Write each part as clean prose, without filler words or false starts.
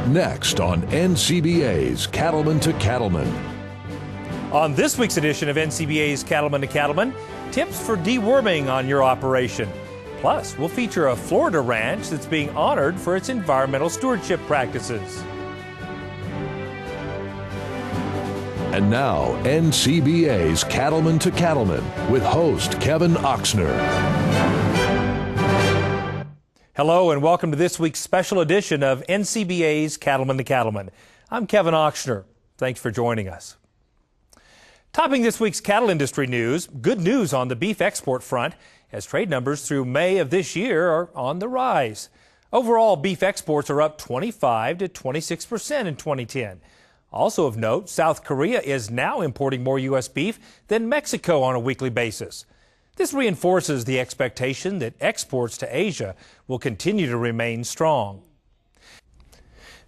Next on NCBA's Cattleman to Cattleman. On this week's edition of NCBA's Cattleman to Cattleman, tips for deworming on your operation. Plus, we'll feature a Florida ranch that's being honored for its environmental stewardship practices. And now, NCBA's Cattleman to Cattleman with host Kevin Oxner. Hello and welcome to this week's special edition of NCBA's Cattleman to Cattleman. I'm Kevin Oxner. Thanks for joining us. Topping this week's cattle industry news, good news on the beef export front as trade numbers through May of this year are on the rise. Overall, beef exports are up 25 to 26% in 2010. Also of note, South Korea is now importing more U.S. beef than Mexico on a weekly basis. This reinforces the expectation that exports to Asia will continue to remain strong.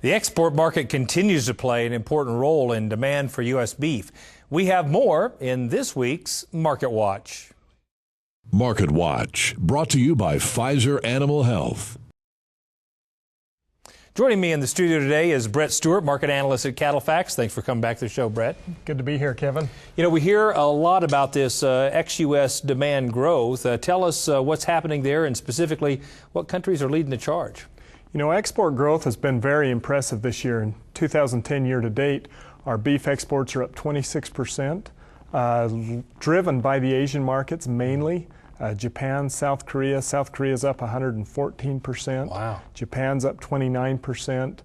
The export market continues to play an important role in demand for U.S. beef. We have more in this week's Market Watch. Market Watch, brought to you by Pfizer Animal Health. Joining me in the studio today is Brett Stewart, market analyst at CattleFax. Thanks for coming back to the show, Brett. Good to be here, Kevin. You know, we hear a lot about this ex-U.S. demand growth. Tell us what's happening there and specifically what countries are leading the charge. You know, export growth has been very impressive this year. In 2010 year to date, our beef exports are up 26%, driven by the Asian markets mainly. Japan, South Korea. South Korea's up 114%. Wow. Japan's up 29%.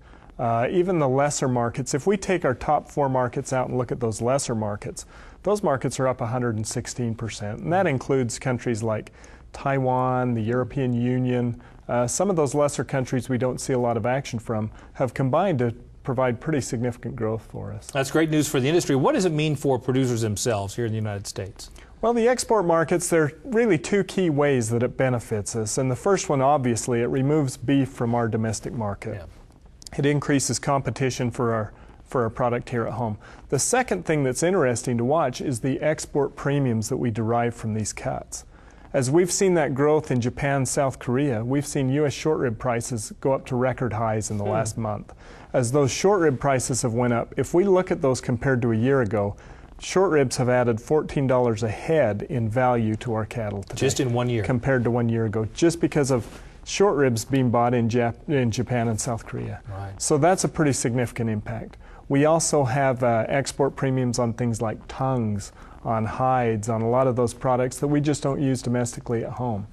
Even the lesser markets, if we take our top four markets out and look at those lesser markets, those markets are up 116%. And that includes countries like Taiwan, the European Union. Some of those lesser countries we don't see a lot of action from have combined to provide pretty significant growth for us. That's great news for the industry. What does it mean for producers themselves here in the United States? Well, the export markets, there are really two key ways that it benefits us. And the first one, obviously, it removes beef from our domestic market. Yeah. It increases competition for our product here at home. The second thing that's interesting to watch is the export premiums that we derive from these cuts. As we've seen that growth in Japan, South Korea, we've seen U.S. short rib prices go up to record highs in the last month. As those short rib prices have went up, if we look at those compared to a year ago, short ribs have added $14 a head in value to our cattle today. Just in 1 year? Compared to 1 year ago, just because of short ribs being bought in Japan and South Korea. Right. So that's a pretty significant impact. We also have export premiums on things like tongues, on hides, on a lot of those products that we just don't use domestically at home.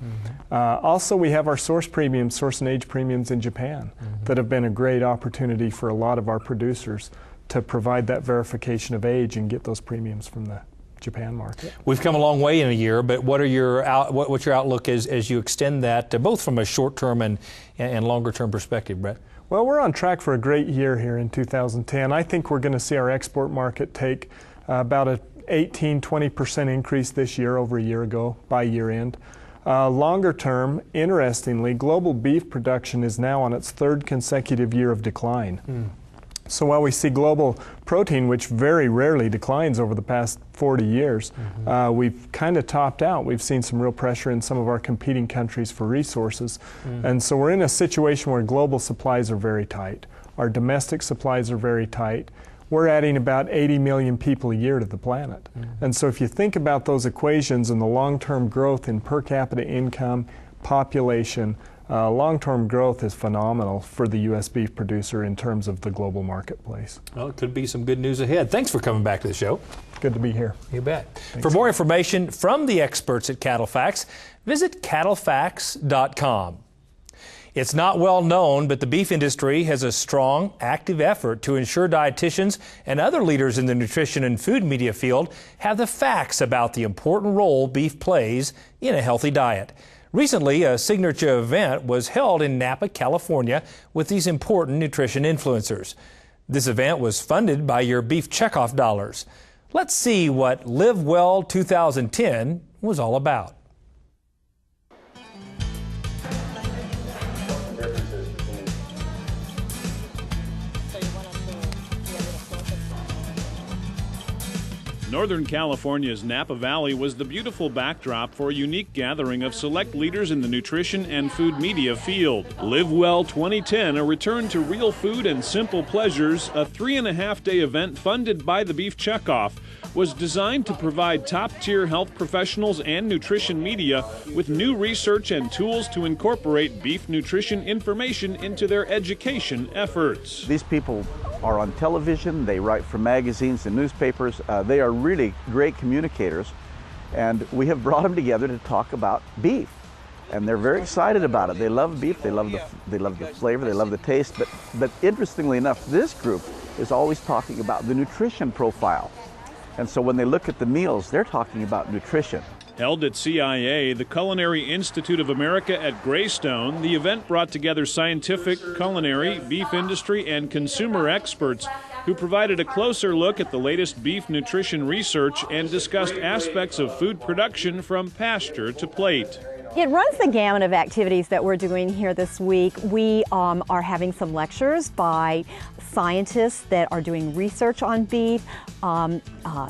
Also, we have our source and age premiums in Japan that have been a great opportunity for a lot of our producers to provide that verification of age and get those premiums from the Japan market. We've come a long way in a year, but what's your outlook as you extend that, both from a short-term and longer-term perspective, Brett? Well, we're on track for a great year here in 2010. I think we're going to see our export market take about a 18-20% increase this year over a year ago by year end. Longer term, interestingly, global beef production is now on its third consecutive year of decline. So while we see global protein, which very rarely declines over the past 40 years, we've kind of topped out. We've seen some real pressure in some of our competing countries for resources. And so we're in a situation where global supplies are very tight. Our domestic supplies are very tight. We're adding about 80 million people a year to the planet. And so if you think about those equations and the long-term growth in per capita income, population, long-term growth is phenomenal for the U.S. beef producer in terms of the global marketplace. Well, it could be some good news ahead. Thanks for coming back to the show. Good to be here. You bet. Thanks. For more information from the experts at CattleFax, visit cattlefax.com. It's not well known, but the beef industry has a strong, active effort to ensure dietitians and other leaders in the nutrition and food media field have the facts about the important role beef plays in a healthy diet. Recently, a signature event was held in Napa, California, with these important nutrition influencers. This event was funded by your beef checkoff dollars. Let's see what Live Well 2010 was all about. Northern California's Napa Valley was the beautiful backdrop for a unique gathering of select leaders in the nutrition and food media field. Live Well 2010, a return to real food and simple pleasures, a 3.5-day event funded by the Beef Checkoff, was designed to provide top-tier health professionals and nutrition media with new research and tools to incorporate beef nutrition information into their education efforts. These people are on television, they write for magazines and newspapers. They are really great communicators, and we have brought them together to talk about beef. And they're very excited about it. They love beef, they love the flavor, they love the taste, but interestingly enough, this group is always talking about the nutrition profile. And so when they look at the meals, they're talking about nutrition. Held at CIA, the Culinary Institute of America at Greystone, the event brought together scientific, culinary, beef industry, and consumer experts who provided a closer look at the latest beef nutrition research and discussed aspects of food production from pasture to plate. It runs the gamut of activities that we're doing here this week. We are having some lectures by scientists that are doing research on beef,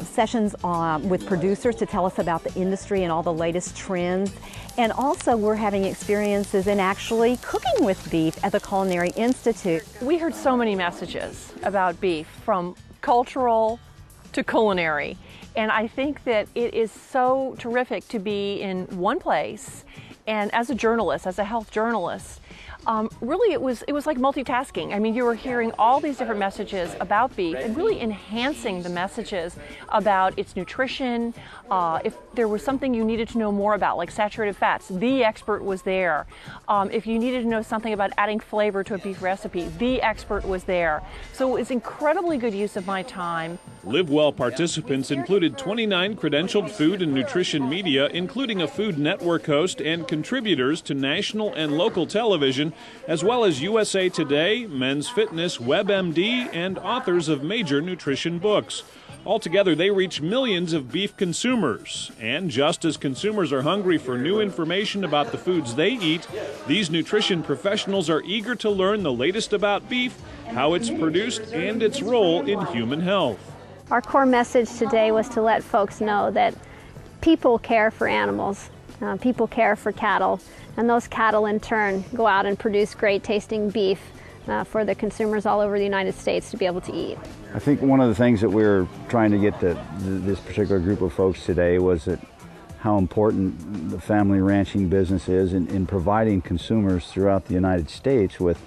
sessions with producers to tell us about the industry and all the latest trends. And also we're having experiences in actually cooking with beef at the Culinary Institute. We heard so many messages about beef, from cultural to culinary. And I think that it is so terrific to be in one place, and as a journalist, as a health journalist, really it was like multitasking. I mean, you were hearing all these different messages about beef and really enhancing the messages about its nutrition. If there was something you needed to know more about, like saturated fats, the expert was there. If you needed to know something about adding flavor to a beef recipe, the expert was there. So it was incredibly good use of my time. Live Well participants included 29 credentialed food and nutrition media, including a Food Network host and contributors to national and local television, as well as USA Today, Men's Fitness, WebMD, and authors of major nutrition books. Altogether, they reach millions of beef consumers. And just as consumers are hungry for new information about the foods they eat, these nutrition professionals are eager to learn the latest about beef, how it's produced, and its role in human health. Our core message today was to let folks know that people care for animals, people care for cattle, and those cattle in turn go out and produce great tasting beef for the consumers all over the United States to be able to eat. I think one of the things that we're trying to get to this particular group of folks today was that how important the family ranching business is in providing consumers throughout the United States with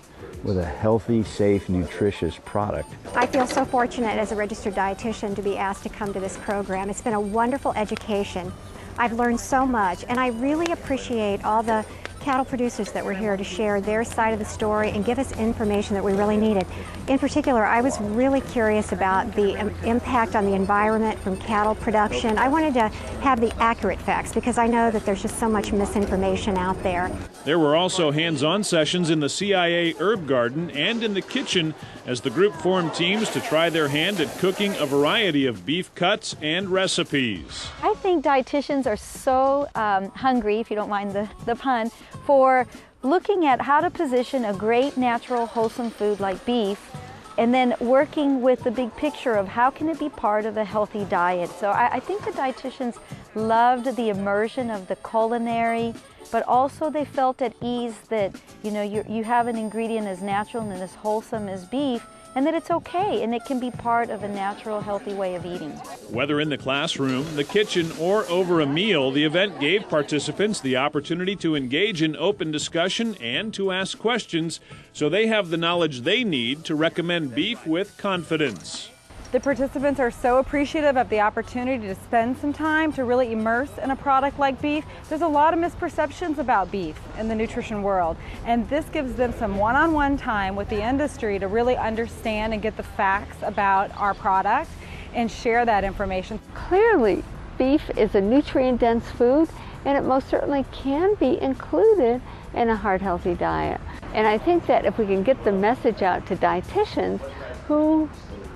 a healthy, safe, nutritious product. I feel so fortunate as a registered dietitian to be asked to come to this program. It's been a wonderful education. I've learned so much, and I really appreciate all the cattle producers that were here to share their side of the story and give us information that we really needed. In particular, I was really curious about the impact on the environment from cattle production. I wanted to have the accurate facts because I know that there's just so much misinformation out there. There were also hands-on sessions in the CIA herb garden and in the kitchen as the group formed teams to try their hand at cooking a variety of beef cuts and recipes. I think dietitians are so hungry, if you don't mind the pun, for looking at how to position a great, natural, wholesome food like beef, and then working with the big picture of how can it be part of a healthy diet. So I think the dietitians loved the immersion of the culinary, but also they felt at ease that, you know, you have an ingredient as natural and as wholesome as beef, and that it's okay and it can be part of a natural, healthy way of eating. Whether in the classroom, the kitchen, or over a meal, the event gave participants the opportunity to engage in open discussion and to ask questions so they have the knowledge they need to recommend beef with confidence. The participants are so appreciative of the opportunity to spend some time to really immerse in a product like beef. There's a lot of misperceptions about beef in the nutrition world, and this gives them some one-on-one time with the industry to really understand and get the facts about our product and share that information. Clearly, beef is a nutrient-dense food, and it most certainly can be included in a heart-healthy diet. And I think that if we can get the message out to dietitians,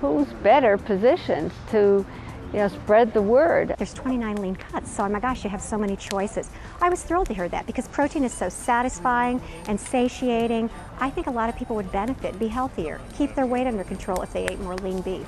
who's better positioned to spread the word. There's 29 lean cuts, so oh my gosh, you have so many choices. I was thrilled to hear that because protein is so satisfying and satiating. I think a lot of people would benefit, be healthier, keep their weight under control if they ate more lean beef.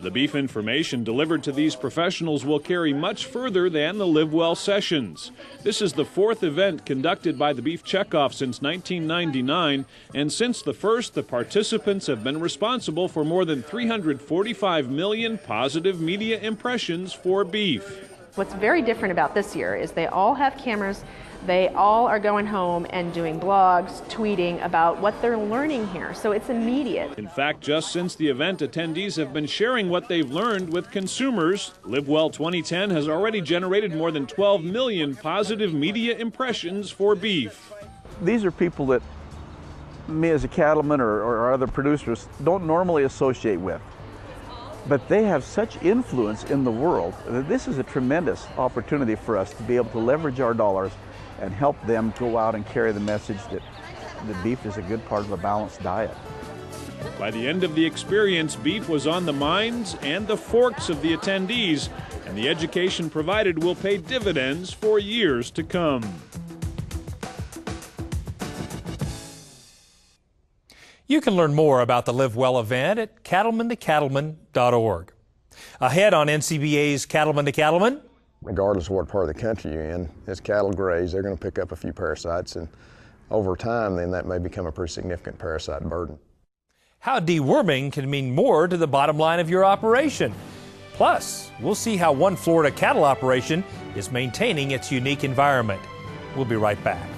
The beef information delivered to these professionals will carry much further than the Live Well sessions. This is the fourth event conducted by the Beef Checkoff since 1999, and since the first, the participants have been responsible for more than 345 million positive media impressions for beef. What's very different about this year is they all have cameras. They all are going home and doing blogs, tweeting about what they're learning here, so it's immediate. In fact, just since the event, attendees have been sharing what they've learned with consumers. Live Well 2010 has already generated more than 12 million positive media impressions for beef. These are people that me as a cattleman or other producers don't normally associate with. But they have such influence in the world that this is a tremendous opportunity for us to be able to leverage our dollars and help them go out and carry the message that beef is a good part of a balanced diet. By the end of the experience, beef was on the minds and the forks of the attendees, and the education provided will pay dividends for years to come. You can learn more about the Live Well event at cattlemantocattleman.org. Ahead on NCBA's Cattleman to Cattleman. Regardless of what part of the country you're in, as cattle graze, they're going to pick up a few parasites, and over time, then that may become a pretty significant parasite burden. How deworming can mean more to the bottom line of your operation. Plus, we'll see how one Florida cattle operation is maintaining its unique environment. We'll be right back.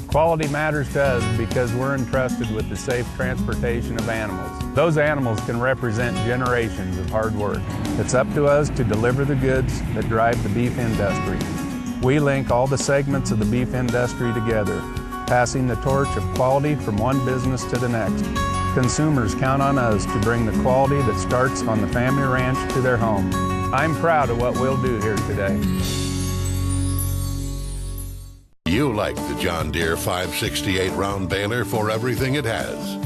Quality matters to us because we're entrusted with the safe transportation of animals. Those animals can represent generations of hard work. It's up to us to deliver the goods that drive the beef industry. We link all the segments of the beef industry together, passing the torch of quality from one business to the next. Consumers count on us to bring the quality that starts on the family ranch to their home. I'm proud of what we'll do here today. You like the John Deere 568 round baler for everything it has.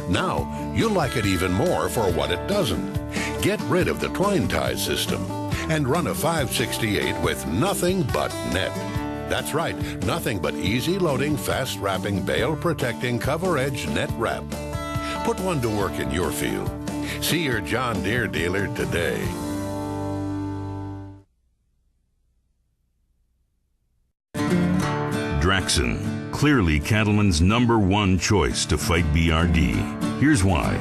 Now, you like it even more for what it doesn't. Get rid of the twine tie system and run a 568 with nothing but net. That's right, nothing but easy loading, fast wrapping, bale protecting, cover edge net wrap. Put one to work in your field. See your John Deere dealer today. Draxxin, clearly cattlemen's #1 choice to fight BRD. Here's why.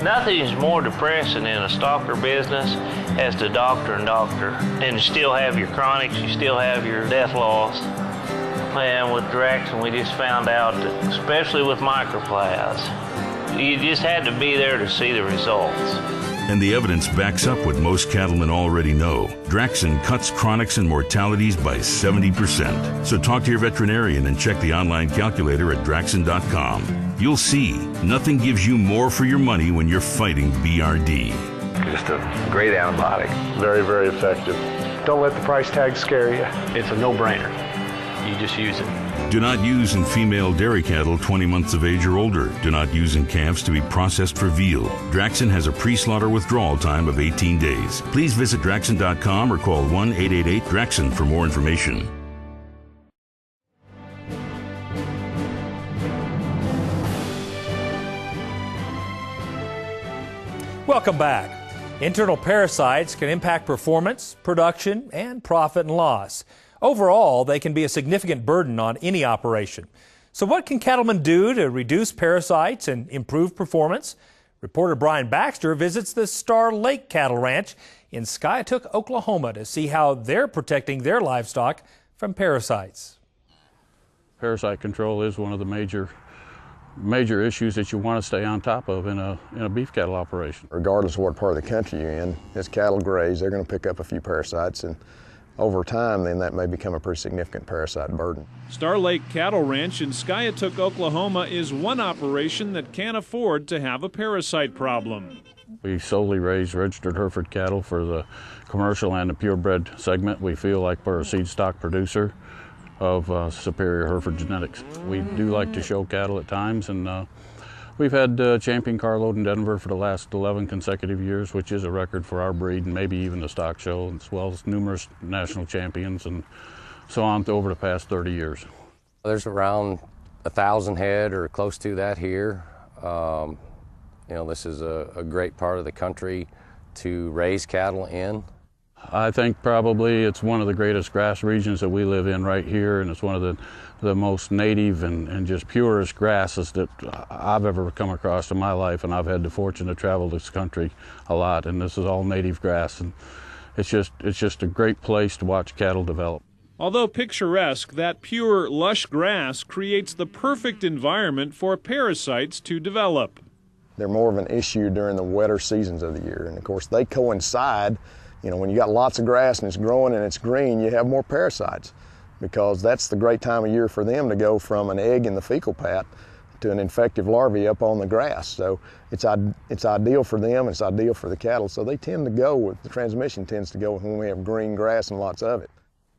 Nothing is more depressing in a stalker business as the doctor and doctor. And you still have your chronics, you still have your death loss. And with Draxxin, we just found out that, especially with microplasts, you just had to be there to see the results. And the evidence backs up what most cattlemen already know. Draxxin cuts chronics and mortalities by 70%. So talk to your veterinarian and check the online calculator at Draxxin.com. You'll see, nothing gives you more for your money when you're fighting BRD. Just a great antibiotic. Very, very effective. Don't let the price tag scare you. It's a no-brainer. You just use it. Do not use in female dairy cattle 20 months of age or older. Do not use in calves to be processed for veal. Draxxin has a pre-slaughter withdrawal time of 18 days. Please visit Draxxin.com or call 1-888-DRAXXIN for more information. Welcome back. Internal parasites can impact performance, production, and profit and loss. Overall, they can be a significant burden on any operation. So what can cattlemen do to reduce parasites and improve performance? Reporter Brian Baxter visits the Star Lake Cattle Ranch in Skiatook, Oklahoma to see how they're protecting their livestock from parasites. Parasite control is one of the major issues that you want to stay on top of in a beef cattle operation. Regardless of what part of the country you're in, as cattle graze, they're going to pick up a few parasites, and over time, then that may become a pretty significant parasite burden. Star Lake Cattle Ranch in Skiatook, Oklahoma is one operation that can't afford to have a parasite problem. We solely raise registered Hereford cattle for the commercial and the purebred segment. We feel like we're a seed stock producer of superior Hereford genetics. We do like to show cattle at times, and we've had champion carload in Denver for the last 11 consecutive years, which is a record for our breed, and maybe even the stock show, as well as numerous national champions and so on over the past 30 years. There's around 1,000 head or close to that here. You know, this is a great part of the country to raise cattle in. I think probably it's one of the greatest grass regions that we live in right here, and it's one of the most native and just purest grasses that I've ever come across in my life, and I've had the fortune to travel this country a lot, and this is all native grass, and it's just a great place to watch cattle develop. Although picturesque, that pure, lush grass creates the perfect environment for parasites to develop. They're more of an issue during the wetter seasons of the year, and of course they coincide. You know, when you got lots of grass and it's growing and it's green, you have more parasites, because that's the great time of year for them to go from an egg in the fecal pat to an infective larvae up on the grass. So it's ideal for them, it's ideal for the cattle. So they tend to go with, the transmission tends to go when we have green grass and lots of it.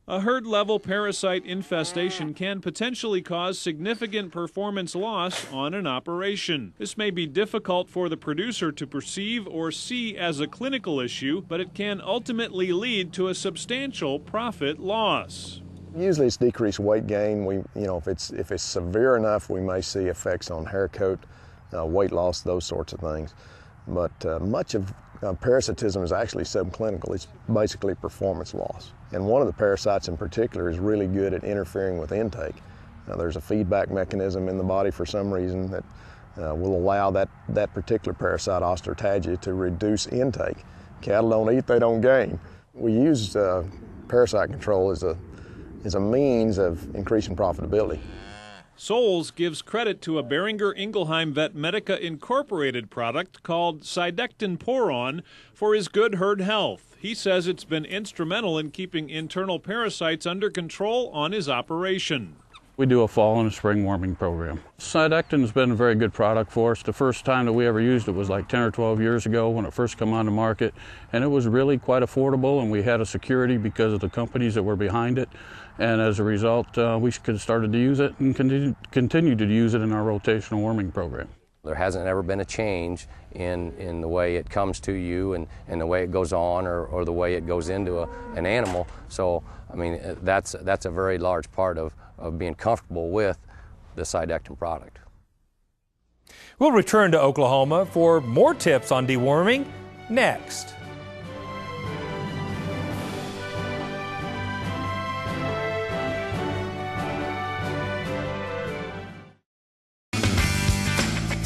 A herd-level parasite infestation can potentially cause significant performance loss on an operation. This may be difficult for the producer to perceive or see as a clinical issue, but it can ultimately lead to a substantial profit loss. Usually it's decreased weight gain. If it's severe enough, we may see effects on hair coat, weight loss, those sorts of things. But much of parasitism is actually subclinical. It's basically performance loss. And one of the parasites in particular is really good at interfering with intake. There's a feedback mechanism in the body for some reason that will allow that particular parasite, Osteotagia, to reduce intake. Cattle don't eat, they don't gain. We use parasite control as a means of increasing profitability. Soles gives credit to a Boehringer Ingelheim Vetmedica Incorporated product called Cydectin Poron for his good herd health. He says it's been instrumental in keeping internal parasites under control on his operation. We do a fall and a spring warming program. Cydectin has been a very good product for us. The first time that we ever used it was like 10 or 12 years ago when it first came on the market, and it was really quite affordable, and we had a security because of the companies that were behind it. And as a result, we started to use it and continue to use it in our rotational warming program. There hasn't ever been a change in the way it comes to you and the way it goes on or the way it goes into an animal. So, I mean, that's a very large part of being comfortable with the Cydectin product. We'll return to Oklahoma for more tips on deworming next.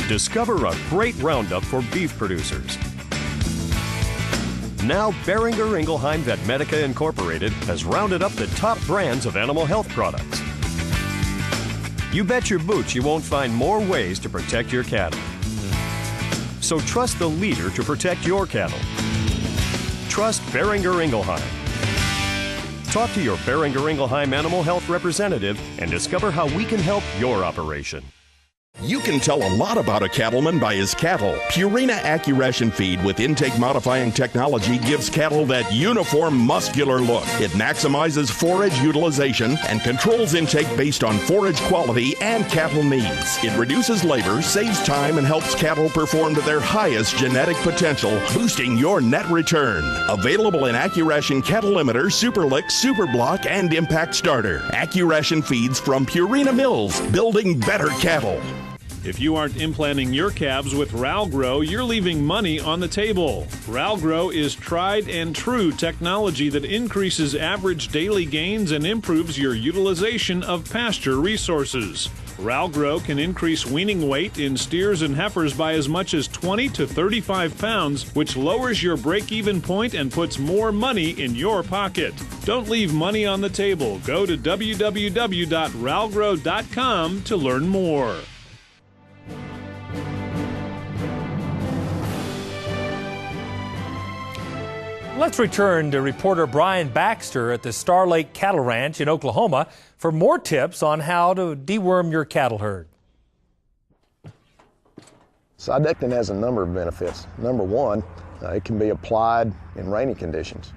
Discover a great roundup for beef producers. Now, Boehringer Ingelheim Vetmedica Incorporated has rounded up the top brands of animal health products. You bet your boots you won't find more ways to protect your cattle. So trust the leader to protect your cattle. Trust Boehringer Ingelheim. Talk to your Boehringer Ingelheim animal health representative and discover how we can help your operation. You can tell a lot about a cattleman by his cattle. Purina AccuRation feed with intake modifying technology gives cattle that uniform muscular look. It maximizes forage utilization and controls intake based on forage quality and cattle needs. It reduces labor, saves time, and helps cattle perform to their highest genetic potential, boosting your net return. Available in AccuRation Cattle Limiter, Superlick, Superblock, and Impact Starter. AccuRation feeds from Purina Mills, building better cattle. If you aren't implanting your calves with Ralgrow, you're leaving money on the table. Ralgrow is tried and true technology that increases average daily gains and improves your utilization of pasture resources. Ralgrow can increase weaning weight in steers and heifers by as much as 20 to 35 pounds, which lowers your break-even point and puts more money in your pocket. Don't leave money on the table. Go to www.ralgrow.com to learn more. Let's return to reporter Brian Baxter at the Star Lake Cattle Ranch in Oklahoma for more tips on how to deworm your cattle herd. Cydectin has a number of benefits. Number one, it can be applied in rainy conditions.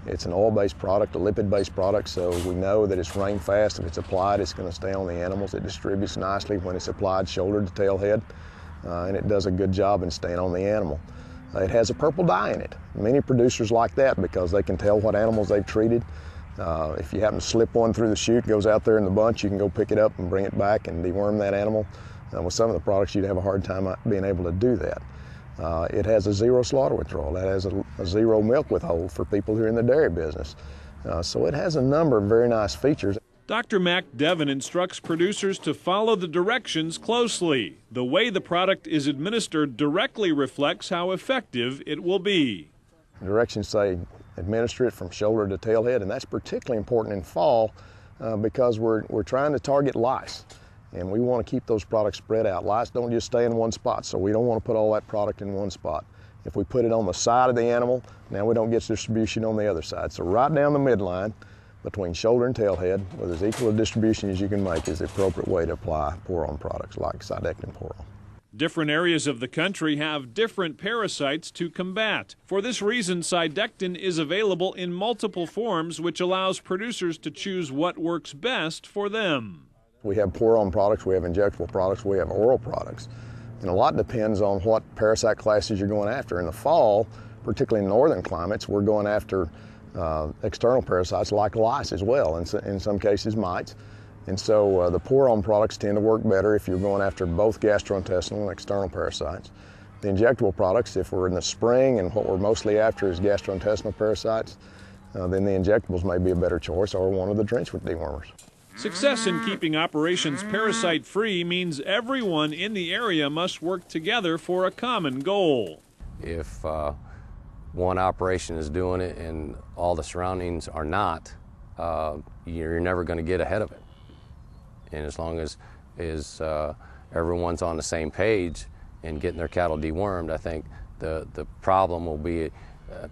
It's an oil-based product, a lipid-based product, so we know that it's rain fast. If it's applied, it's going to stay on the animals. It distributes nicely when it's applied shoulder to tail head, and it does a good job in staying on the animal. It has a purple dye in it. Many producers like that because they can tell what animals they've treated. If you happen to slip one through the chute, goes out there in the bunch, you can go pick it up and bring it back and deworm that animal. With some of the products, you'd have a hard time being able to do that. It has a zero slaughter withdrawal. It has a zero milk withhold for people who are in the dairy business. So it has a number of very nice features. Dr. Mac Devon instructs producers to follow the directions closely. The way the product is administered directly reflects how effective it will be. The directions say administer it from shoulder to tail head, and that's particularly important in fall because we're trying to target lice, and we want to keep those products spread out. Lice don't just stay in one spot, so we don't want to put all that product in one spot. If we put it on the side of the animal, now we don't get distribution on the other side. So right down the midline between shoulder and tail head, with as equal a distribution as you can make, is the appropriate way to apply pour-on products like Cydectin Pour-On. Different areas of the country have different parasites to combat. For this reason, Cydectin is available in multiple forms, which allows producers to choose what works best for them. We have pour-on products, we have injectable products, we have oral products. And a lot depends on what parasite classes you're going after. In the fall, particularly in northern climates, we're going after external parasites like lice as well, and in some cases mites. And so the pour-on products tend to work better if you're going after both gastrointestinal and external parasites. The injectable products, if we're in the spring and what we're mostly after is gastrointestinal parasites, then the injectables may be a better choice, or one of the drenchment dewormers. Success in keeping operations parasite-free means everyone in the area must work together for a common goal. If one operation is doing it and all the surroundings are not, you're never going to get ahead of it. And as long as everyone's on the same page and getting their cattle dewormed, I think the problem will be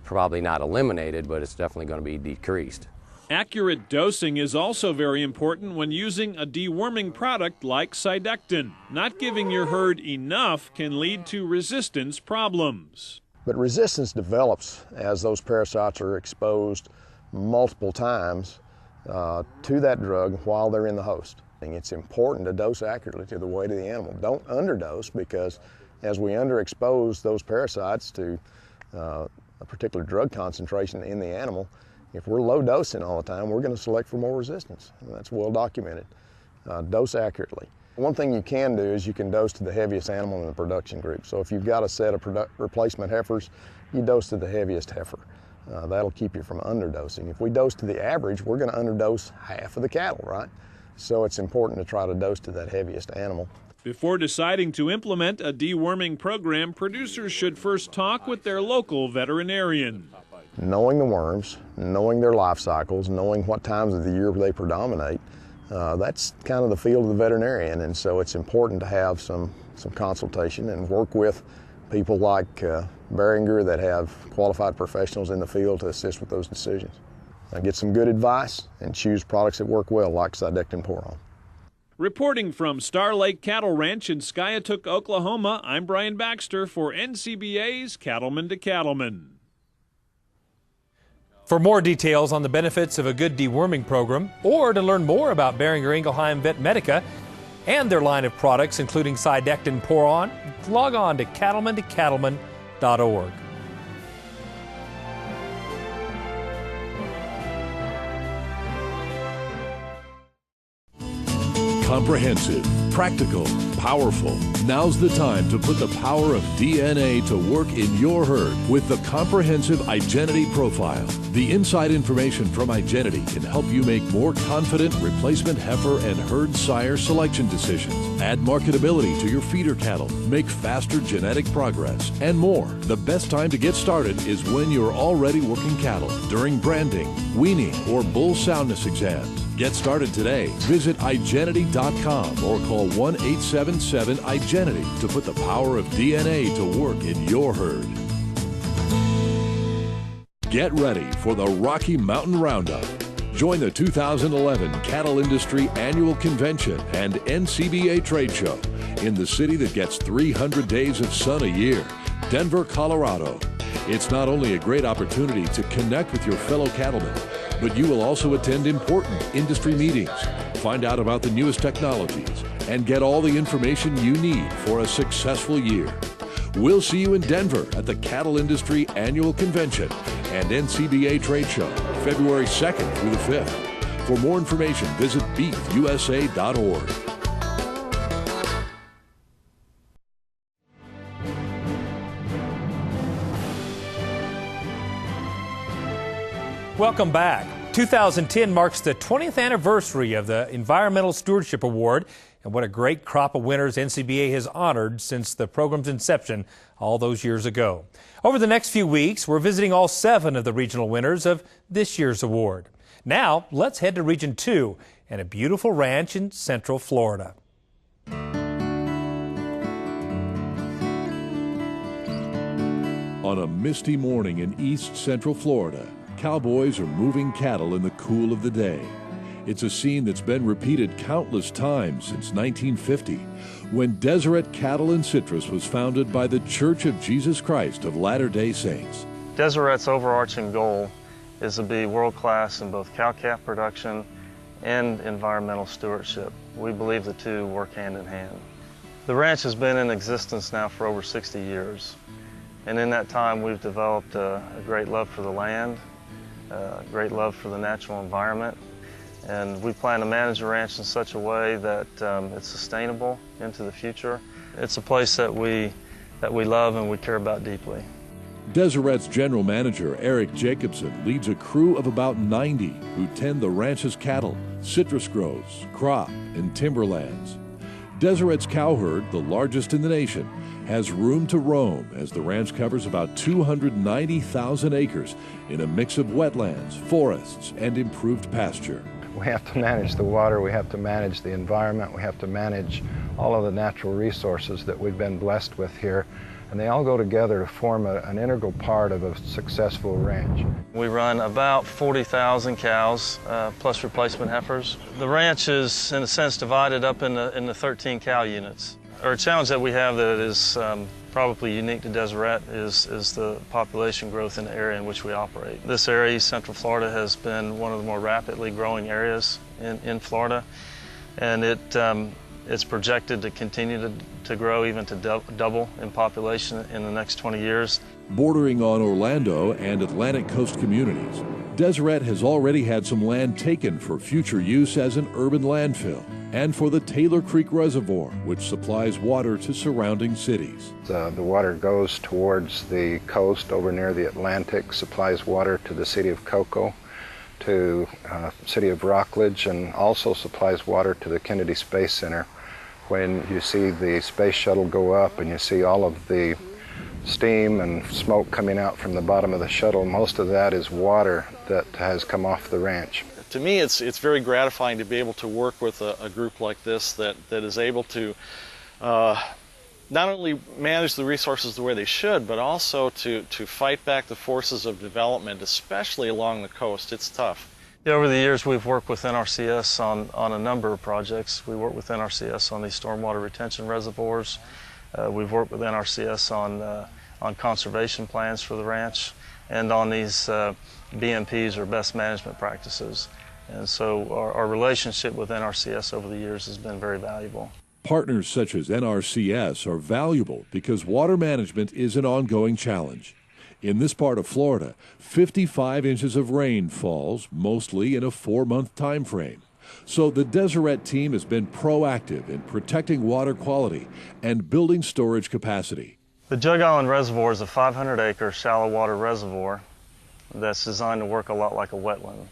probably not eliminated, but it's definitely going to be decreased. Accurate dosing is also very important when using a deworming product like Cydectin. Not giving your herd enough can lead to resistance problems. But resistance develops as those parasites are exposed multiple times to that drug while they're in the host. It's important to dose accurately to the weight of the animal. Don't underdose, because as we underexpose those parasites to a particular drug concentration in the animal, if we're low dosing all the time, we're going to select for more resistance. And that's well documented. Dose accurately. One thing you can do is you can dose to the heaviest animal in the production group. So if you've got a set of replacement heifers, you dose to the heaviest heifer. That'll keep you from underdosing. If we dose to the average, we're going to underdose half of the cattle, right? So it's important to try to dose to that heaviest animal. Before deciding to implement a deworming program, producers should first talk with their local veterinarian. Knowing the worms, knowing their life cycles, knowing what times of the year they predominate, that's kind of the field of the veterinarian, and so it's important to have some consultation and work with people like Beringer that have qualified professionals in the field to assist with those decisions. Get some good advice and choose products that work well, like Cydectin Pour-On. Reporting from Star Lake Cattle Ranch in Skiatook, Oklahoma, I'm Brian Baxter for NCBA's Cattleman to Cattleman. For more details on the benefits of a good deworming program, or to learn more about Beringer Ingelheim Vet Medica and their line of products, including Cydectin Pour-On, log on to cattlemantocattleman.org. Comprehensive, practical, powerful. Now's the time to put the power of DNA to work in your herd with the comprehensive Igenity Profile. The inside information from Igenity can help you make more confident replacement heifer and herd sire selection decisions, add marketability to your feeder cattle, make faster genetic progress, and more. The best time to get started is when you're already working cattle, during branding, weaning, or bull soundness exams. Get started today. Visit igenity.com or call 1-877-IGENITY to put the power of DNA to work in your herd. Get ready for the Rocky Mountain Roundup. Join the 2011 Cattle Industry Annual Convention and NCBA Trade Show in the city that gets 300 days of sun a year, Denver, Colorado. It's not only a great opportunity to connect with your fellow cattlemen, but you will also attend important industry meetings, find out about the newest technologies, and get all the information you need for a successful year. We'll see you in Denver at the Cattle Industry Annual Convention and NCBA Trade Show. February 2nd through the 5th. For more information, visit beefusa.org. Welcome back. 2010 marks the 20th anniversary of the Environmental Stewardship Award, and what a great crop of winners NCBA has honored since the program's inception all those years ago. Over the next few weeks, we're visiting all 7 of the regional winners of this year's award. Now, let's head to Region 2 and a beautiful ranch in Central Florida. On a misty morning in East Central Florida, cowboys are moving cattle in the cool of the day. It's a scene that's been repeated countless times since 1950, when Deseret Cattle and Citrus was founded by the Church of Jesus Christ of Latter-day Saints. Deseret's overarching goal is to be world-class in both cow-calf production and environmental stewardship. We believe the two work hand in hand. The ranch has been in existence now for over 60 years, and in that time we've developed a great love for the land, great love for the natural environment, and we plan to manage the ranch in such a way that it's sustainable into the future. It's a place that we love and we care about deeply. Deseret's general manager, Eric Jacobson, leads a crew of about 90 who tend the ranch's cattle, citrus groves, crop, and timberlands. Deseret's cow herd, the largest in the nation, has room to roam as the ranch covers about 290,000 acres in a mix of wetlands, forests, and improved pasture. We have to manage the water, we have to manage the environment, we have to manage all of the natural resources that we've been blessed with here, and they all go together to form an integral part of a successful ranch. We run about 40,000 cows plus replacement heifers. The ranch is, in a sense, divided up into 13 cow units. Our challenge that we have that is probably unique to Deseret is the population growth in the area in which we operate. This area, East Central Florida, has been one of the more rapidly growing areas in Florida, and it's projected to continue to grow, even to double in population in the next 20 years. Bordering on Orlando and Atlantic Coast communities, Deseret has already had some land taken for future use as an urban landfill and for the Taylor Creek Reservoir, which supplies water to surrounding cities. The water goes towards the coast over near the Atlantic, supplies water to the city of Cocoa, to city of Rockledge, and also supplies water to the Kennedy Space Center. When you see the space shuttle go up and you see all of the steam and smoke coming out from the bottom of the shuttle, most of that is water that has come off the ranch. To me, it's very gratifying to be able to work with a group like this that is able to not only manage the resources the way they should, but also to fight back the forces of development, especially along the coast. It's tough. Yeah, over the years, we've worked with NRCS on a number of projects. We work with NRCS on these stormwater retention reservoirs. We've worked with NRCS on conservation plans for the ranch and on these BMPs, or best management practices. And so our relationship with NRCS over the years has been very valuable. Partners such as NRCS are valuable because water management is an ongoing challenge. In this part of Florida, 55 inches of rain falls, mostly in a 4-month time frame. So the Deseret team has been proactive in protecting water quality and building storage capacity. The Jug Island Reservoir is a 500-acre shallow water reservoir that's designed to work a lot like a wetland.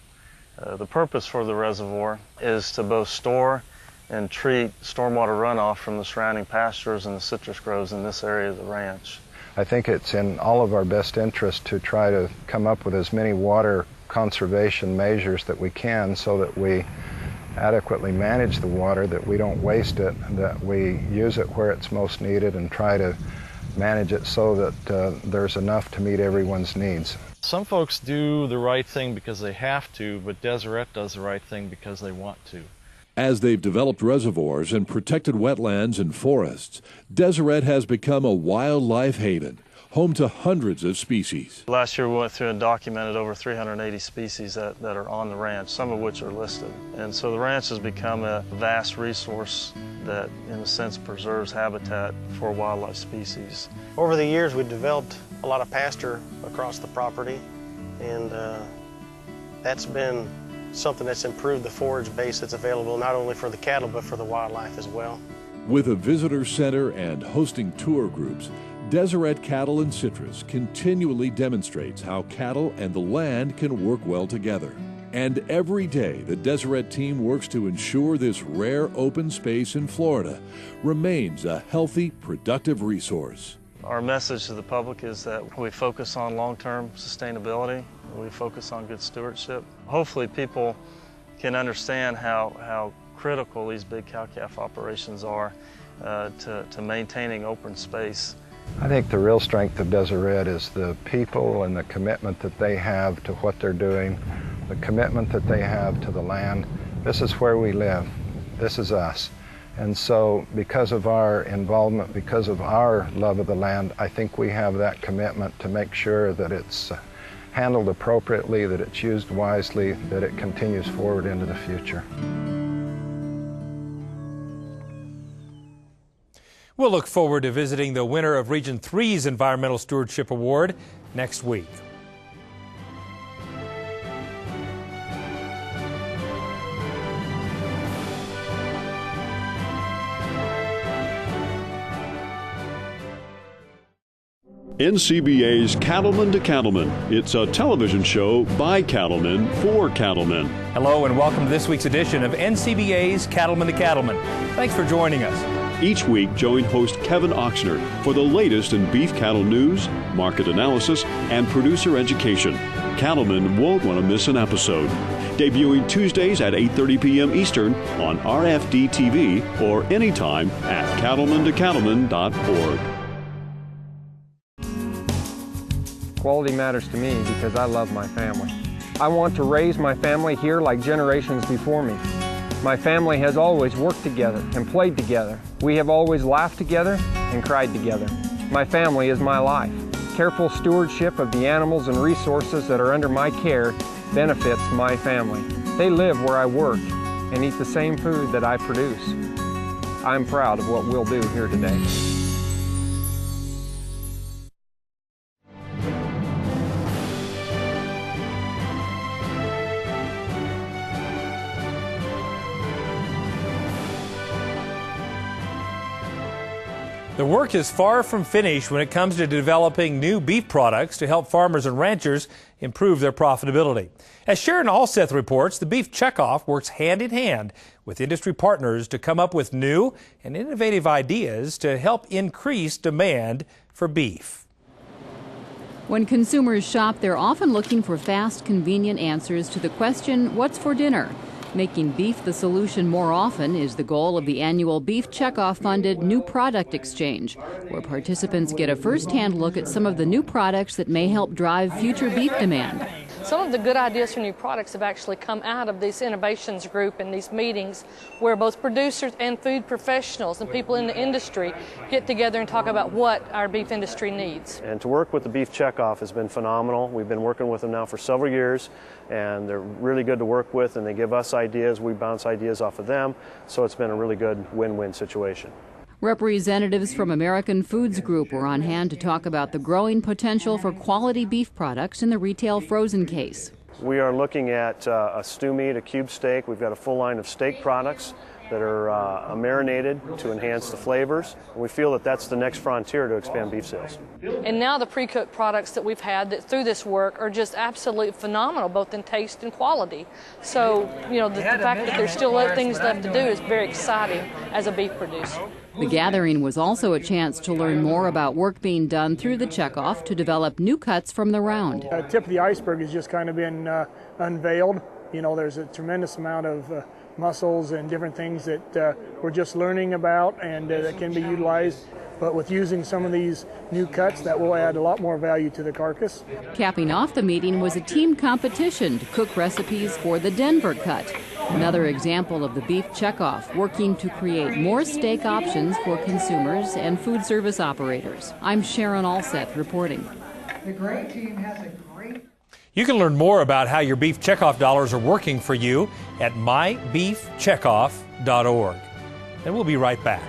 The purpose for the reservoir is to both store and treat stormwater runoff from the surrounding pastures and the citrus groves in this area of the ranch. I think it's in all of our best interest to try to come up with as many water conservation measures that we can so that we adequately manage the water, that we don't waste it, that we use it where it's most needed and try to manage it so that there's enough to meet everyone's needs. Some folks do the right thing because they have to, but Deseret does the right thing because they want to. As they've developed reservoirs and protected wetlands and forests, Deseret has become a wildlife haven, home to hundreds of species. Last year we went through and documented over 380 species that are on the ranch, some of which are listed. And so the ranch has become a vast resource that, in a sense, preserves habitat for wildlife species. Over the years, we've developed a lot of pasture across the property, and That's been something that's improved the forage base that's available not only for the cattle but for the wildlife as well. With a visitor center and hosting tour groups, Deseret Cattle and Citrus continually demonstrates how cattle and the land can work well together. And every day, the Deseret team works to ensure this rare open space in Florida remains a healthy, productive resource. Our message to the public is that we focus on long-term sustainability, we focus on good stewardship. Hopefully people can understand how critical these big cow-calf operations are to maintaining open space. I think the real strength of Deseret is the people and the commitment that they have to what they're doing, the commitment that they have to the land. This is where we live. This is us. And so because of our involvement, because of our love of the land, I think we have that commitment to make sure that it's handled appropriately, that it's used wisely, that it continues forward into the future. We'll look forward to visiting the winner of Region 3's Environmental Stewardship Award next week. NCBA's Cattleman to Cattleman. It's a television show by cattlemen for cattlemen. Hello and welcome to this week's edition of NCBA's Cattleman to Cattleman. Thanks for joining us. Each week, join host Kevin Oxner for the latest in beef cattle news, market analysis, and producer education. Cattlemen won't want to miss an episode. Debuting Tuesdays at 8:30 p.m. Eastern on RFD TV or anytime at cattlemantocattleman.org. Quality matters to me because I love my family. I want to raise my family here like generations before me. My family has always worked together and played together. We have always laughed together and cried together. My family is my life. Careful stewardship of the animals and resources that are under my care benefits my family. They live where I work and eat the same food that I produce. I'm proud of what we'll do here today. The work is far from finished when it comes to developing new beef products to help farmers and ranchers improve their profitability. As Sharon Alseth reports, the Beef Checkoff works hand in hand with industry partners to come up with new and innovative ideas to help increase demand for beef. When consumers shop, they're often looking for fast, convenient answers to the question, what's for dinner? Making beef the solution more often is the goal of the annual Beef Checkoff-funded New Product Exchange, where participants get a first-hand look at some of the new products that may help drive future beef demand. Some of the good ideas for new products have actually come out of this innovations group and these meetings where both producers and food professionals and people in the industry get together and talk about what our beef industry needs. And to work with the Beef Checkoff has been phenomenal. We've been working with them now for several years, and they're really good to work with, and they give us ideas, we bounce ideas off of them, so it's been a really good win-win situation. Representatives from American Foods Group were on hand to talk about the growing potential for quality beef products in the retail frozen case. We are looking at a stew meat, a cube steak. We've got a full line of steak products that are marinated to enhance the flavors. And we feel that that's the next frontier to expand beef sales. And now the pre-cooked products that we've had that through this work are just absolutely phenomenal, both in taste and quality. So, you know, the fact that there's still things left to do is very exciting as a beef producer. The gathering was also a chance to learn more about work being done through the checkoff to develop new cuts from the round. The tip of the iceberg has just kind of been unveiled. You know, there's a tremendous amount of muscles and different things that we're just learning about and that can be utilized. But with using some of these new cuts, that will add a lot more value to the carcass. Capping off the meeting was a team competition to cook recipes for the Denver cut. Another example of the Beef Checkoff working to create more steak options for consumers and food service operators. I'm Sharon Alseth reporting. The great team has a great... You can learn more about how your Beef Checkoff dollars are working for you at mybeefcheckoff.org. And we'll be right back.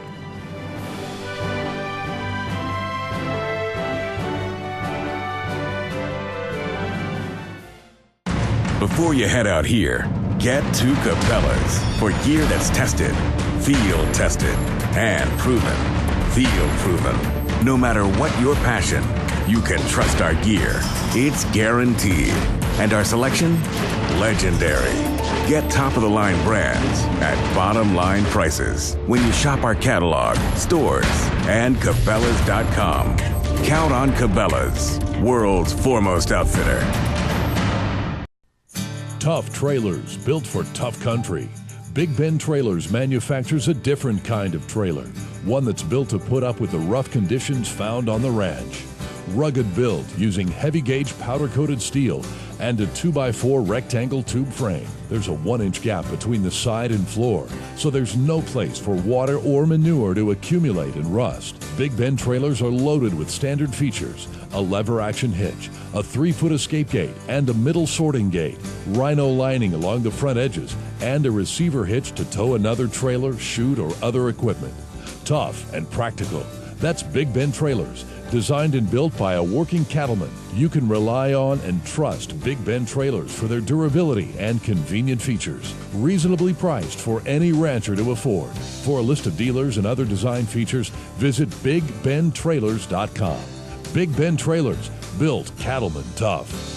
Before you head out here, get to Cabela's for gear that's tested, field tested, and proven. Field proven. No matter what your passion, you can trust our gear. It's guaranteed. And our selection? Legendary. Get top-of-the-line brands at bottom-line prices when you shop our catalog, stores, and Cabela's.com. Count on Cabela's, world's foremost outfitter. Tough trailers built for tough country. Big Ben Trailers manufactures a different kind of trailer, one that's built to put up with the rough conditions found on the ranch. Rugged build using heavy-gauge powder-coated steel and a 2x4 rectangle tube frame. There's a 1-inch gap between the side and floor, so there's no place for water or manure to accumulate and rust. Big Ben trailers are loaded with standard features: a lever-action hitch, a 3-foot escape gate, and a middle sorting gate, rhino lining along the front edges, and a receiver hitch to tow another trailer, chute, or other equipment. Tough and practical. That's Big Ben Trailers, designed and built by a working cattleman. You can rely on and trust Big Ben Trailers for their durability and convenient features. Reasonably priced for any rancher to afford. For a list of dealers and other design features, visit BigBenTrailers.com. Big Ben Trailers, built cattleman tough.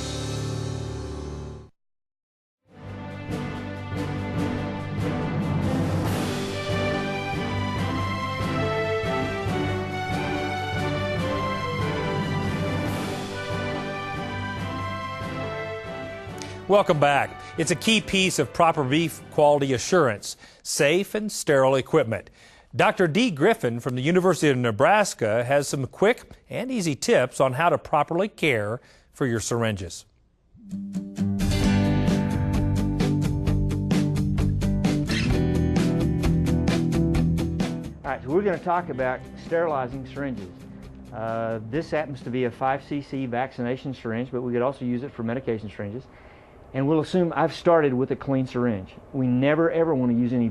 Welcome back. It's a key piece of proper beef quality assurance, safe and sterile equipment. Dr. Dee Griffin from the University of Nebraska has some quick and easy tips on how to properly care for your syringes. All right, so we're going to talk about sterilizing syringes. This happens to be a 5cc vaccination syringe, but we could also use it for medication syringes. And we'll assume I've started with a clean syringe. We never ever want to use any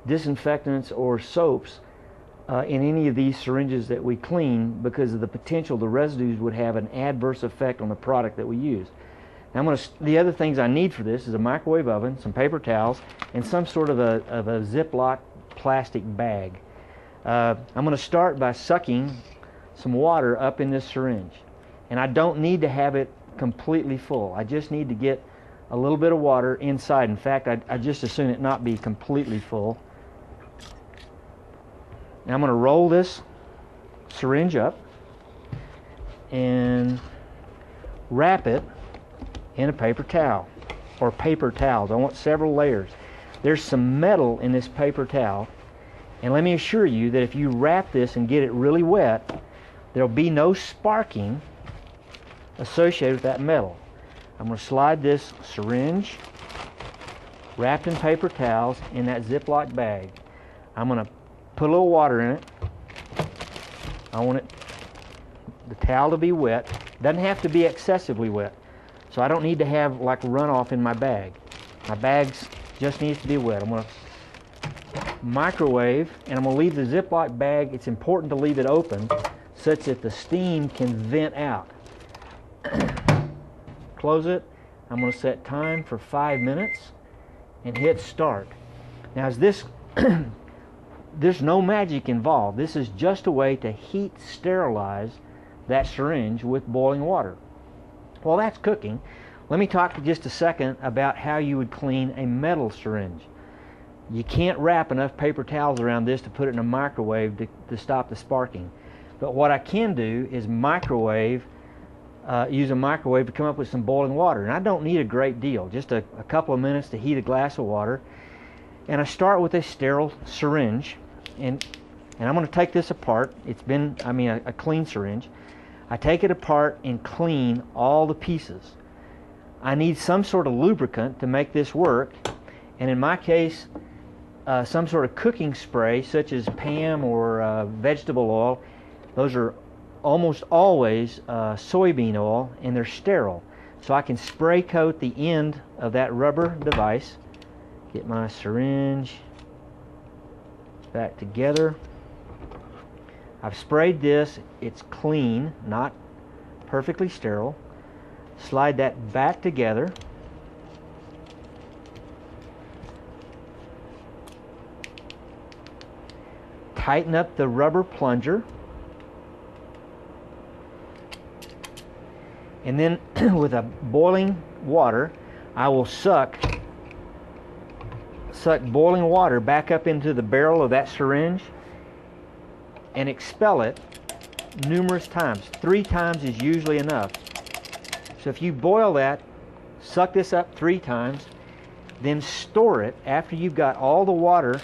disinfectants or soaps in any of these syringes that we clean, because of the potential the residues would have an adverse effect on the product that we use. Now the other things I need for this is a microwave oven, some paper towels, and some sort of a Ziploc plastic bag. I'm going to start by sucking some water up in this syringe. And I don't need to have it completely full. I just need to get a little bit of water inside. In fact, I just as soon it not be completely full. Now I'm going to roll this syringe up and wrap it in a paper towel or paper towels. I want several layers. There's some metal in this paper towel, and let me assure you that if you wrap this and get it really wet, there'll be no sparking associated with that metal. I'm going to slide this syringe wrapped in paper towels in that Ziploc bag. I'm going to put a little water in it. I want the towel to be wet. It doesn't have to be excessively wet, so I don't need to have like runoff in my bag. My bag just needs to be wet. I'm going to microwave, and I'm going to leave the Ziploc bag. It's important to leave it open such that the steam can vent out. Close it. I'm going to set time for 5 minutes and hit start. Now, there's no magic involved. This is just a way to heat sterilize that syringe with boiling water. Well, that's cooking. Let me talk for just a second about how you would clean a metal syringe. You can't wrap enough paper towels around this to put it in a microwave to stop the sparking. But what I can do is use a microwave to come up with some boiling water. And I don't need a great deal, just a couple of minutes to heat a glass of water. And I start with a sterile syringe, and I'm going to take this apart. It's been, a clean syringe. I take it apart and clean all the pieces. I need some sort of lubricant to make this work, and in my case, some sort of cooking spray such as Pam or vegetable oil. Those are almost always soybean oil, and they're sterile. So I can spray coat the end of that rubber device, get my syringe back together. I've sprayed this. It's clean, not perfectly sterile. Slide that back together. Tighten up the rubber plunger. And then with a boiling water, I will suck boiling water back up into the barrel of that syringe and expel it numerous times. 3 times is usually enough. So if you boil that, suck this up 3 times, then store it after you've got all the water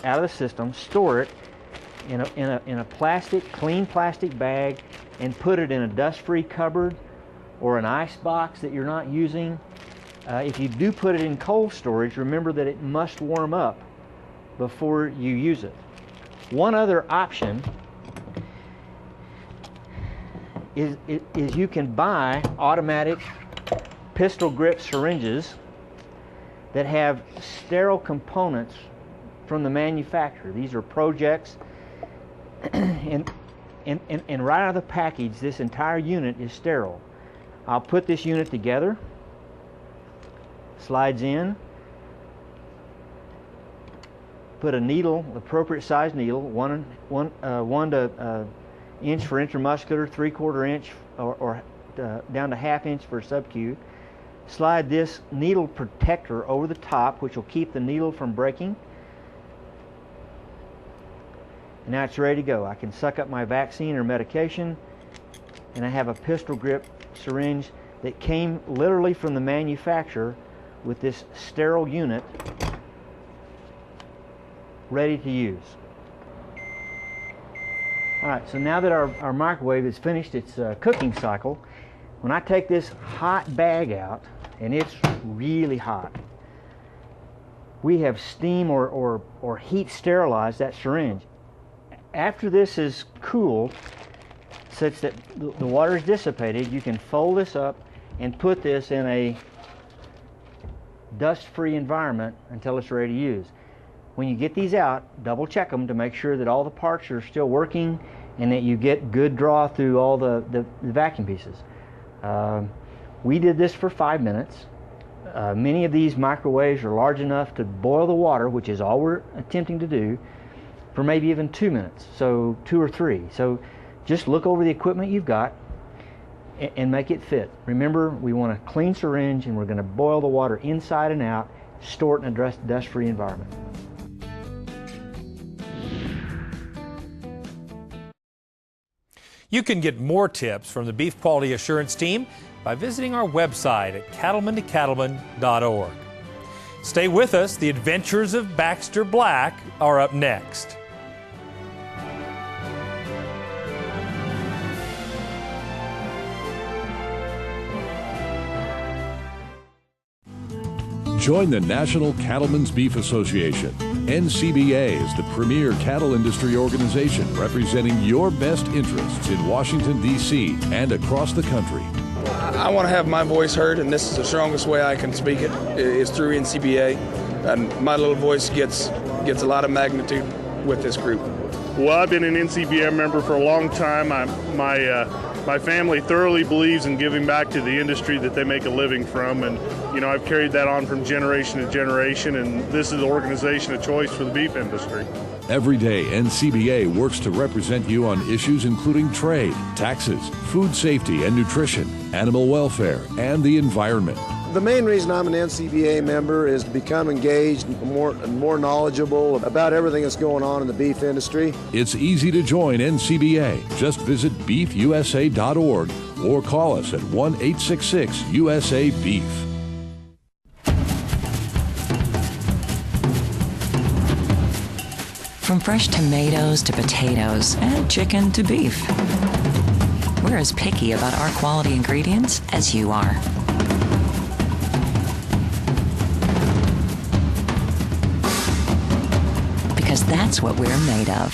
out of the system. Store it in a clean plastic bag, and put it in a dust-free cupboard or an ice box that you're not using. If you do put it in cold storage, remember that it must warm up before you use it. One other option is you can buy automatic pistol grip syringes that have sterile components from the manufacturer. These are projects, and right out of the package, this entire unit is sterile. I'll put this unit together. Slides in. Put a needle, appropriate size needle, one inch for intramuscular, 3/4 inch, or down to 1/2 inch for sub-Q. Slide this needle protector over the top, which will keep the needle from breaking. And now it's ready to go. I can suck up my vaccine or medication, and I have a pistol grip syringe that came literally from the manufacturer with this sterile unit ready to use. All right, so now that our microwave has finished its cooking cycle, when I take this hot bag out, and it's really hot, we have steam or heat sterilized that syringe. After this is cooled, such that the water is dissipated, you can fold this up and put this in a dust-free environment until it's ready to use. When you get these out, double check them to make sure that all the parts are still working and that you get good draw through all the vacuum pieces. We did this for 5 minutes. Many of these microwaves are large enough to boil the water, which is all we're attempting to do, for maybe even 2 minutes, so 2 or 3. So just look over the equipment you've got and make it fit. Remember, we want a clean syringe, and we're going to boil the water inside and out, store it in a dust-free environment. You can get more tips from the Beef Quality Assurance team by visiting our website at cattlemantocattleman.org. Stay with us. The Adventures of Baxter Black are up next. Join the National Cattlemen's Beef Association. NCBA is the premier cattle industry organization representing your best interests in Washington, D.C. and across the country. I want to have my voice heard, and this is the strongest way I can speak it, is through NCBA. And my little voice gets a lot of magnitude with this group. Well, I've been an NCBA member for a long time. My family thoroughly believes in giving back to the industry that they make a living from, and I've carried that on from generation to generation, and this is the organization of choice for the beef industry. Every day, NCBA works to represent you on issues including trade, taxes, food safety and nutrition, animal welfare, and the environment. The main reason I'm an NCBA member is to become engaged and more knowledgeable about everything that's going on in the beef industry. It's easy to join NCBA. Just visit beefusa.org or call us at 1-866-USA-BEEF. From fresh tomatoes to potatoes and chicken to beef, we're as picky about our quality ingredients as you are. Because that's what we're made of.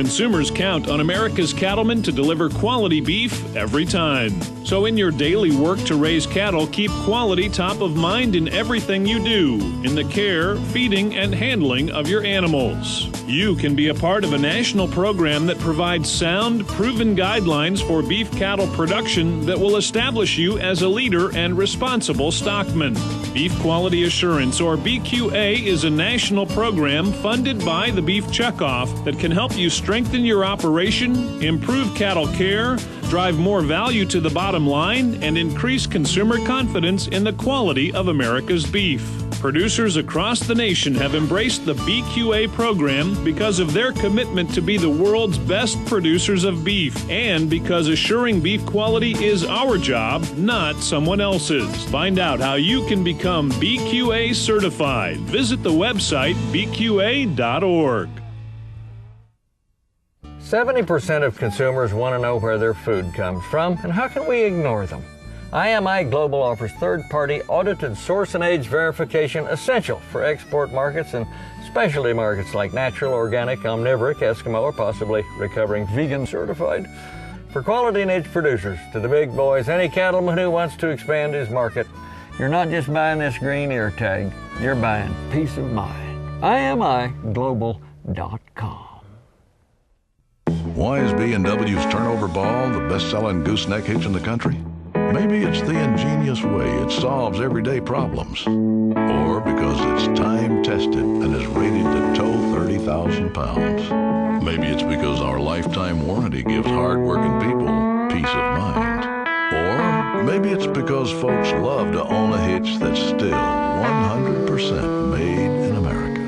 Consumers count on America's cattlemen to deliver quality beef every time. So in your daily work to raise cattle, keep quality top of mind in everything you do, in the care, feeding, and handling of your animals. You can be a part of a national program that provides sound, proven guidelines for beef cattle production that will establish you as a leader and responsible stockman. Beef Quality Assurance, or BQA, is a national program funded by the Beef Checkoff that can help you strengthen your operation, improve cattle care, drive more value to the bottom line, and increase consumer confidence in the quality of America's beef. Producers across the nation have embraced the BQA program because of their commitment to be the world's best producers of beef, and because assuring beef quality is our job, not someone else's. Find out how you can become BQA certified. Visit the website bqa.org. 70% of consumers want to know where their food comes from, and how can we ignore them? IMI Global offers third-party audited source and age verification essential for export markets and specialty markets like natural, organic, omnivoric, Eskimo, or possibly recovering vegan certified. For quality and age producers, to the big boys, any cattleman who wants to expand his market, you're not just buying this green ear tag, you're buying peace of mind. IMIglobal.com. Why is B&W's Turnover Ball the best-selling gooseneck hitch in the country? Maybe it's the ingenious way it solves everyday problems. Or because it's time-tested and is rated to tow 30,000 pounds. Maybe it's because our lifetime warranty gives hard-working people peace of mind. Or maybe it's because folks love to own a hitch that's still 100% made in America.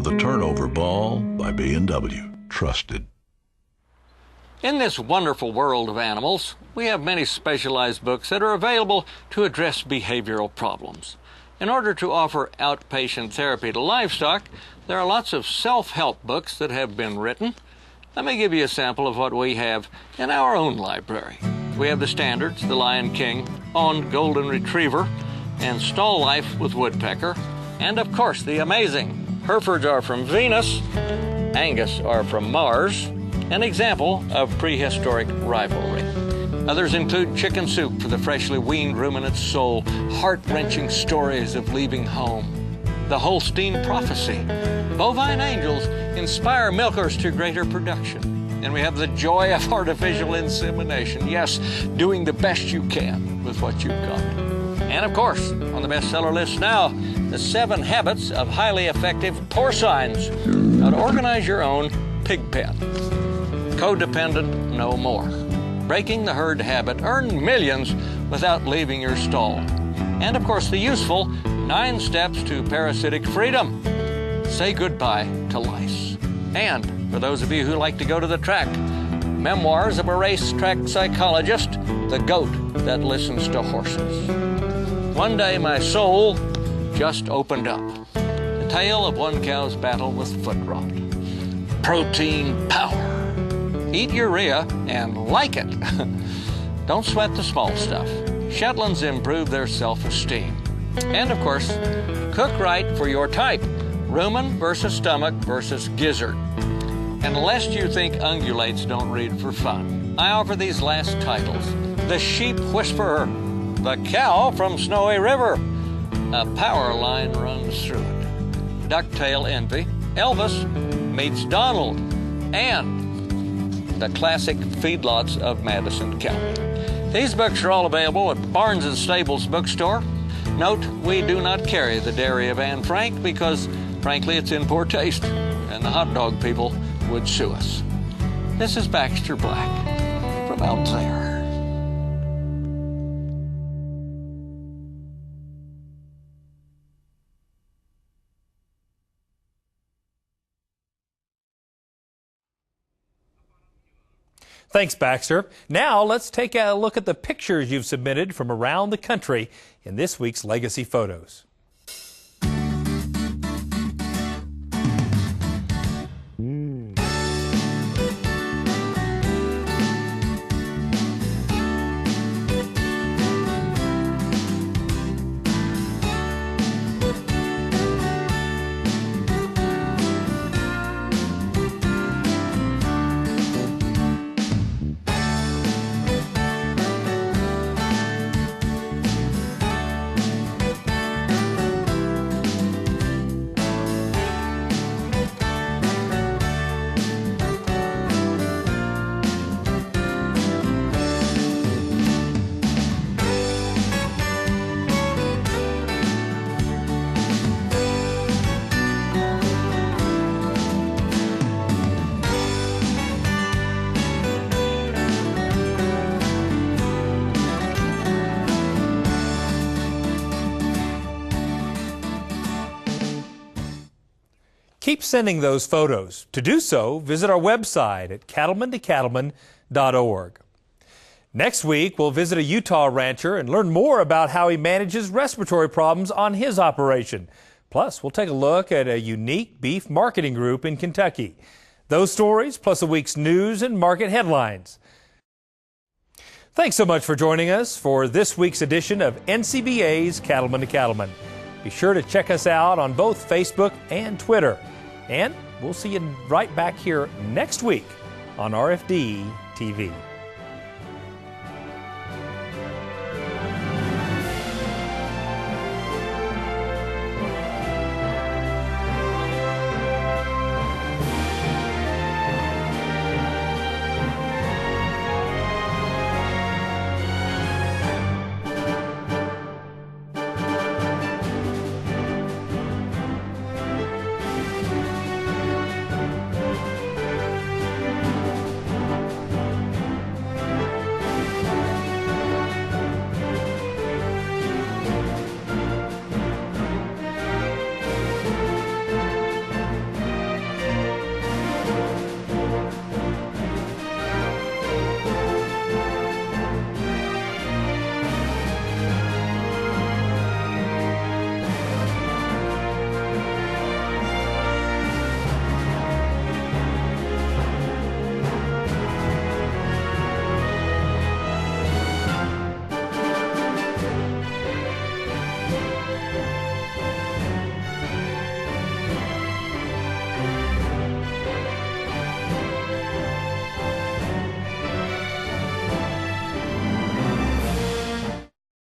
The Turnover Ball by B&W. Trusted. In this wonderful world of animals, we have many specialized books that are available to address behavioral problems. In order to offer outpatient therapy to livestock, there are lots of self-help books that have been written. Let me give you a sample of what we have in our own library. We have the standards, The Lion King, On Golden Retriever, and Stall Life with Woodpecker, and of course the amazing Herefords Are From Venus, Angus Are From Mars, an example of prehistoric rivalry. Others include Chicken Soup for the freshly weaned ruminant's soul, heart-wrenching stories of leaving home, The Holstein Prophecy, Bovine Angels inspire milkers to greater production, and we have The Joy of Artificial Insemination, yes, doing the best you can with what you've got. And of course, on the bestseller list now, The 7 Habits of Highly Effective Porcines, how to organize your own pig pen. Codependent no more. Breaking the herd habit, earn millions without leaving your stall. And of course the useful 9 Steps to Parasitic Freedom. Say goodbye to lice. And for those of you who like to go to the track, Memoirs of a Racetrack Psychologist, The Goat That Listens to Horses. One day my soul just opened up. The tale of one cow's battle with foot rot. Protein power. Eat urea and like it. Don't sweat the small stuff. Shetlands improve their self-esteem. And of course, cook right for your type. Rumen versus stomach versus gizzard. And lest you think ungulates don't read for fun, I offer these last titles. The Sheep Whisperer, The Cow from Snowy River, A Power Line Runs Through It, Ducktail Envy, Elvis Meets Donald, and The Classic Feedlots of Madison County. These books are all available at Barnes & Stables bookstore. Note, we do not carry The Dairy of Anne Frank because, frankly, it's in poor taste, and the hot dog people would sue us. This is Baxter Black from out there. Thanks, Baxter. Now let's take a look at the pictures you've submitted from around the country in this week's Legacy Photos. Keep sending those photos. To do so, visit our website at cattlemantocattleman.org. Next week, we'll visit a Utah rancher and learn more about how he manages respiratory problems on his operation. Plus, we'll take a look at a unique beef marketing group in Kentucky. Those stories, plus a week's news and market headlines. Thanks so much for joining us for this week's edition of NCBA's Cattleman to Cattleman. Be sure to check us out on both Facebook and Twitter. And we'll see you right back here next week on RFD TV.